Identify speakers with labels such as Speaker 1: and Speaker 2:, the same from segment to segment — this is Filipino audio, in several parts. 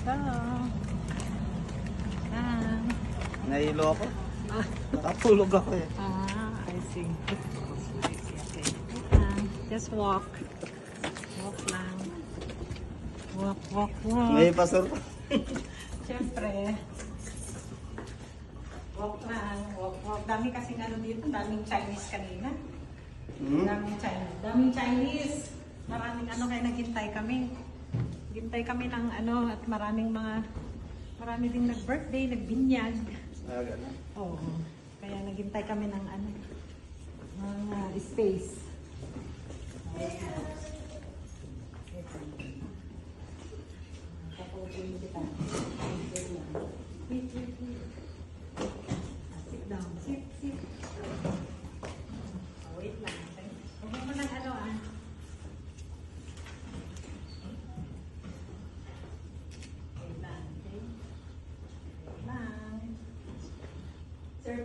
Speaker 1: go.
Speaker 2: Nahilo ako. Nakatulog ako eh.
Speaker 1: I see. Okay. Just walk. Walk lang. Walk.
Speaker 2: May pasor pa.
Speaker 1: Siyempre. Walk lang. Walk. Dami kasing ano dito. Daming Chinese kanina. Daming Chinese. Maraming ano kaya naghintay kami. Naghintay kami ng ano at marami ding nag-birthday, nagbinyag.
Speaker 2: Ganun.
Speaker 1: Oo. Kaya naghintay kami ng ano, mga space. Kapag-uwi kita. Wait. Sit down. Sit. Wait lang. Huwag mo ng ano Wait lang. Okay? Wait lang. Sir.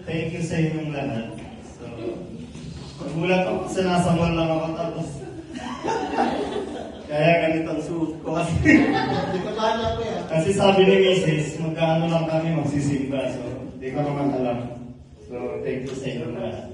Speaker 2: Thank you sa inyong lahat. So, nagulat ako sa nasa mall lang ako tapos kaya ganito ang suot ko kasi kasi sabi ni Mrs. magkaano lang kami magsisimba. So, hindi ko naman alam. So, thank you sa inyong lahat.